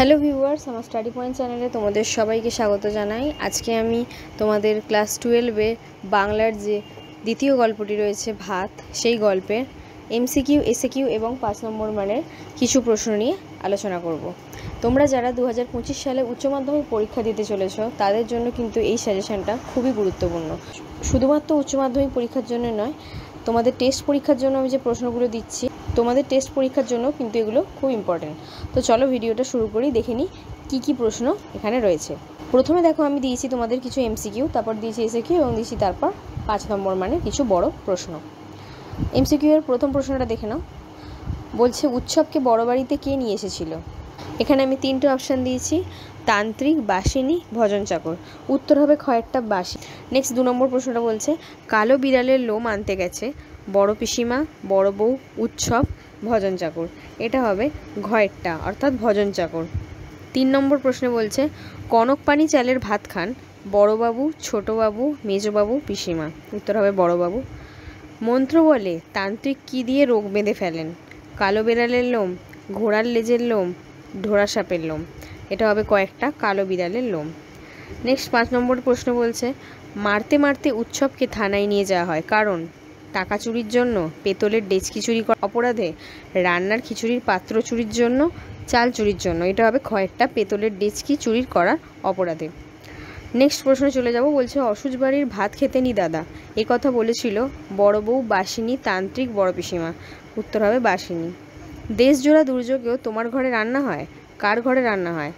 Hello viewers, আমার study point চ্যানেলে তোমাদের সবাইকে স্বাগত জানাই। আজকে আমি তোমাদের ক্লাস 12-এ বাংলার যে দ্বিতীয় গল্পটি রয়েছে ভাত, সেই গল্পের এমসিকিউ, এসএকিউ এবং 5 নম্বর মানের কিছু প্রশ্ন নিয়ে আলোচনা করব। তোমরা যারা 2025 সালে উচ্চ মাধ্যমিক পরীক্ষা দিতে চলেছ তাদের জন্য কিন্তু এই সাজেশনটা খুবই গুরুত্বপূর্ণ। শুধুমাত্র উচ্চ মাধ্যমিক পরীক্ষার জন্য নয়, তোমাদের টেস্ট পরীক্ষার জন্য আমি যে প্রশ্নগুলো দিচ্ছি, তোমাদের টেস্ট পরীক্ষার জন্য কিন্তু এগুলো খুব ইম্পর্টেন্ট। তো চলো ভিডিওটা শুরু করি, দেখে নিই কী প্রশ্ন এখানে রয়েছে। প্রথমে দেখো, আমি দিয়েছি তোমাদের কিছু এমসিকিউ, তারপর দিয়েছি এসএকিউ এবং দিয়েছি তারপর 5 নম্বর মানে কিছু বড় প্রশ্ন। এমসিকিউ এর প্রথম প্রশ্নটা দেখে নাও। বলছে, উৎসবকে বড় বাড়িতে কে নিয়ে এসেছিল? এখানে আমি 3টে অপশান দিয়েছি, তান্ত্রিক, বাসিনী, ভজন চাকর। উত্তর হবে খয়েরটা বাসি। নেক্সট 2 নম্বর প্রশ্নটা বলছে, কালো বিড়ালের লোম আনতে গেছে বড় পিসিমা, বড় বউ, উৎসব, ভজন চাকর। এটা হবে ঘয়েরটা অর্থাৎ ভজন চাকর। 3 নম্বর প্রশ্নে বলছে, কনক পানি চালের ভাত খান বড়বাবু, ছোটবাবু, মেজবাবু, পিসিমা। উত্তর হবে বড়বাবু। মন্ত্র বলে তান্ত্রিক কী দিয়ে রোগ বেঁধে ফেলেন? কালো বিড়ালের লোম, ঘোড়ার লেজের লোম, ঢোড়া সাপের লোম। এটা হবে কয়েকটা কালো বিড়ালের লোম। নেক্সট 5 নম্বর প্রশ্ন বলছে, মারতে মারতে উৎসবকে থানায় নিয়ে যাওয়া হয় কারণ? টাকা চুরির জন্য, পেতলের ডেচকি চুরি করার অপরাধে, রান্নার খিচুড়ির পাত্র চুরির জন্য, চাল চুরির জন্য। এটা হবে খয়েরটা পেতলের ডেচকি চুরির করার অপরাধে। নেক্সট প্রশ্নে চলে যাব। বলছে, অসুচ বাড়ির ভাত খেতে নি দাদা, এ কথা বলেছিল বড় বউ, বাসিনী, তান্ত্রিক, বড় পিসিমা। উত্তর হবে বাসিনী। দেশজোড়া দুর্যোগেও তোমার ঘরে রান্না হয়? কার ঘরে রান্না হয়?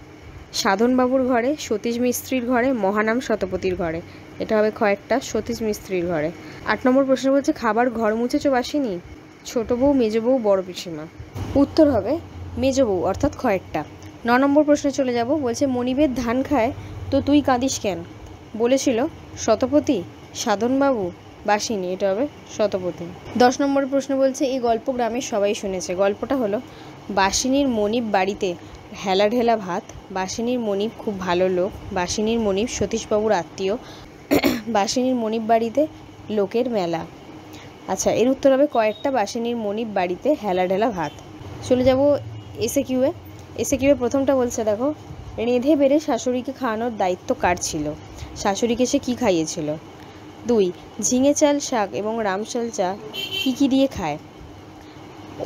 সাধনবাবুর ঘরে, সতীশ মিস্ত্রির ঘরে, মহানাম শতপথীর ঘরে। এটা হবে খয়েরটা সতীশ মিস্ত্রির ঘরে। 8 নম্বর প্রশ্ন বলছে, খাবার ঘর মুছেছ বাসিনী? ছোট বউ, মেজ বউ, বড় পিসিমা। উত্তর হবে মেজ বউ অর্থাৎ খয়েরটা। 9 নম্বর প্রশ্নে চলে যাব। বলছে, মনিবের ধান খায় তো তুই কাঁদিস কেন? বলেছিল শতপথী, সাধনবাবু, বাসিনী। এটা হবে শতপথী। 10 নম্বর প্রশ্ন বলছে, এই গল্প গ্রামের সবাই শুনেছে। গল্পটা হলো, বাসিনীর মনিব বাড়িতে হেলা ঢেলা ভাত, বাসিনীর মনিব খুব ভালো লোক, বাসিনীর মনিব সতীশবাবুর আত্মীয়, বাসিনীর মনিব বাড়িতে লোকের মেলা। আচ্ছা, এর উত্তর হবে কয়েকটা বাসিনীর মনিব বাড়িতে হেলা ঢেলা ভাত। চলে যাব এসএকিউয়ে। এসএকিউয়ে প্রথমটা বলছে, দেখো, রেঁধে বেড়ে শাশুড়িকে খাওয়ানোর দায়িত্ব কার ছিল? শাশুড়িকে সে কী খাইয়েছিল? 2, ঝিঙে চাল শাক এবং রামশাল চা কী দিয়ে খায়?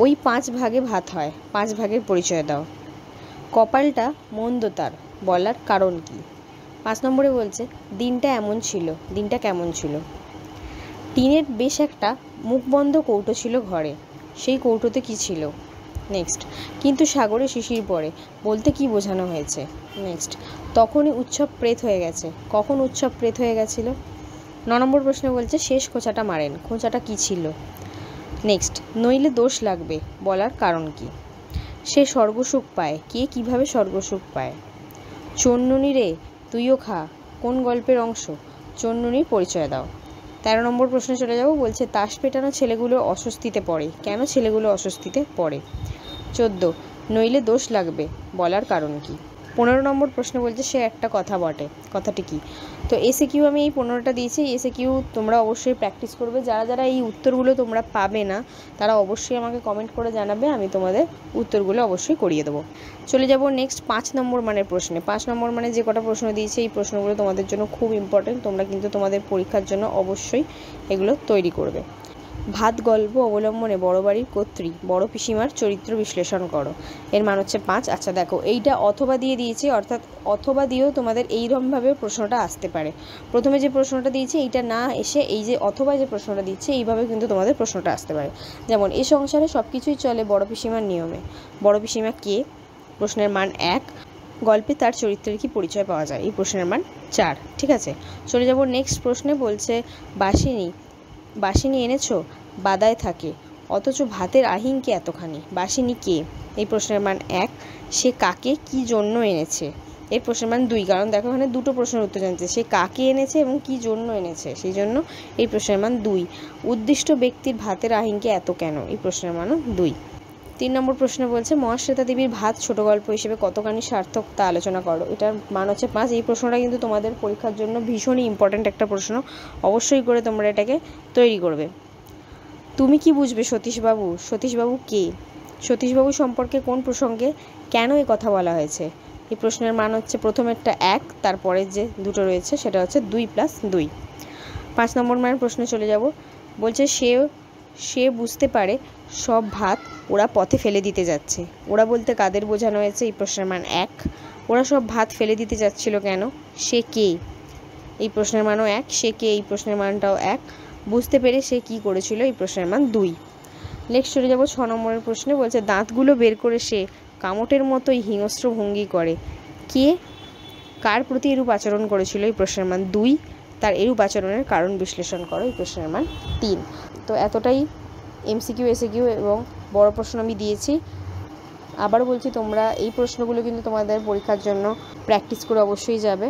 ওই 5 ভাগে ভাত হয়, 5 ভাগের পরিচয় দাও। কপালটা মন্দ তার, বলার কারণ কি? 5 নম্বরে বলছে, দিনটা এমন ছিল, দিনটা কেমন ছিল? টিনের বেশ একটা মুখবন্ধ কৌটো ছিল ঘরে, সেই কৌটোতে কি ছিল? নেক্সট, কিন্তু সাগরে শিশির পড়ে বলতে কি বোঝানো হয়েছে? নেক্সট, তখনই উৎসব প্রেত হয়ে গেছে, কখন উৎসব প্রেত হয়ে গেছিল? 9 নম্বর প্রশ্নে বলছে, শেষ খোঁচাটা মারেন, খোঁচাটা কি ছিল? নেক্সট, নইলে দোষ লাগবে, বলার কারণ কি? সে স্বর্গসুখ পায়, কে কিভাবে স্বর্গসুখ পায়? চন্নুনি রে তুইও খা, কোন গল্পের অংশ? চন্নুনির পরিচয় দাও। 13 নম্বর প্রশ্নে চলে যাব। বলছে, তাস পেটানো ছেলেগুলো অস্বস্তিতে পড়ে, কেন ছেলেগুলো অস্বস্তিতে পড়ে? 14, নইলে দোষ লাগবে, বলার কারণ কি? 15 নম্বর প্রশ্ন বলছে, সে একটা কথা বটে, কথাটি কি? তো এসএকিউ আমি এই 15টা দিয়েছি। এসএকিউ তোমরা অবশ্যই প্র্যাকটিস করবে। যারা যারা এই উত্তরগুলো তোমরা পাবে না তারা অবশ্যই আমাকে কমেন্ট করে জানাবে, আমি তোমাদের উত্তরগুলো অবশ্যই করিয়ে দেবো। চলে যাব নেক্সট 5 নম্বর মানের প্রশ্নে। 5 নম্বর মানে যে কটা প্রশ্ন দিয়েছে, এই প্রশ্নগুলো তোমাদের জন্য খুব ইম্পর্টেন্ট। তোমরা কিন্তু তোমাদের পরীক্ষার জন্য অবশ্যই এগুলো তৈরি করবে। ভাত গল্প অবলম্বনে বড় বাড়ির কর্ত্রী বড় পিসিমার চরিত্র বিশ্লেষণ করো। এর মান হচ্ছে 5। আচ্ছা দেখো, এইটা অথবা দিয়ে দিয়েছি, অর্থাৎ অথবা দিয়েও তোমাদের এইরকমভাবে প্রশ্নটা আসতে পারে। প্রথমে যে প্রশ্নটা দিয়েছি এইটা না এসে এই যে অথবা যে প্রশ্নটা দিচ্ছে এইভাবে কিন্তু তোমাদের প্রশ্নটা আসতে পারে। যেমন, এই সংসারে সব কিছুই চলে বড় পিসিমার নিয়মে। বড় পিসিমা কে? প্রশ্নের মান 1। গল্পে তার চরিত্রের কি পরিচয় পাওয়া যায়? এই প্রশ্নের মান 4। ঠিক আছে, চলে যাব নেক্সট প্রশ্নে। বলছে, বাসিনী এনেছো, বাদায় থাকে, অথচ ভাতের আহিংকে এতখানি। বাসিনী কে? এই প্রশ্নের মান 1। সে কাকে কি জন্য এনেছে? এর প্রশ্নের মান 2, কারণ দেখো এখানে দুটো প্রশ্নের উত্তর জানছে, সে কাকে এনেছে এবং কি জন্য এনেছে, সেই জন্য এই প্রশ্নের মান 2। উদ্দিষ্ট ব্যক্তির ভাতের আহিংকে এত কেন? এই প্রশ্নের মানও 2। 3 নম্বর প্রশ্ন বলছে, মহাশ্বেতা দেবীর ভাত ছোট গল্প হিসেবে কতখানি সার্থক তা আলোচনা করো। এটার মান হচ্ছে 5। এই প্রশ্নটা কিন্তু তোমাদের পরীক্ষার জন্য ভীষণই ইম্পর্ট্যান্ট একটা প্রশ্ন, অবশ্যই করে তোমরা এটাকে তৈরি করবে। তুমি কি বুঝবে সতীশবাবু? সতীশবাবু কে? সতীশবাবু সম্পর্কে কোন প্রসঙ্গে কেন এই কথা বলা হয়েছে? এই প্রশ্নের মান হচ্ছে প্রথমেরটা 1, তারপরে যে দুটো রয়েছে সেটা হচ্ছে 2 + 2। 5 নম্বর মানের প্রশ্নে চলে যাব। বলছে সে বুঝতে পারে সব ভাত ওরা পথে ফেলে দিতে যাচ্ছে। ওরা বলতে কাদের বোঝানো হয়েছে? এই প্রশ্নের মান 1। ওরা সব ভাত ফেলে দিতে যাচ্ছিল কেন? সে কে? এই প্রশ্নের মানও 1। সে কে? এই প্রশ্নের মানটাও 1। বুঝতে পেরে সে কি করেছিল? এই প্রশ্নের মান 2। নেক্সট চলে যাব 6 নম্বরের প্রশ্নে। বলছে দাঁতগুলো বের করে সে কামটের মতোই হিংস্র ভঙ্গি করে। কে? কার প্রতি এরূপ আচরণ করেছিল? এই প্রশ্নের মান 2। তার এরূপ আচরণের কারণ বিশ্লেষণ করো। এই প্রশ্নের মান 3। তো এতটাই MCQ SAQ এবং বড় প্রশ্ন আমি দিয়েছি। আবারও বলছি, তোমরা এই প্রশ্নগুলো কিন্তু তোমাদের পরীক্ষার জন্য প্র্যাকটিস করে অবশ্যই যাবে।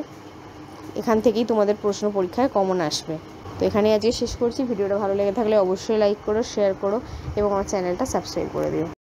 এখান থেকেই তোমাদের প্রশ্ন পরীক্ষায় কমন আসবে। তো এখানেই আজকে শেষ করছি। ভিডিওটা ভালো লেগে থাকলে অবশ্যই লাইক করো, শেয়ার করো এবং আমার চ্যানেলটা সাবস্ক্রাইব করে দিও।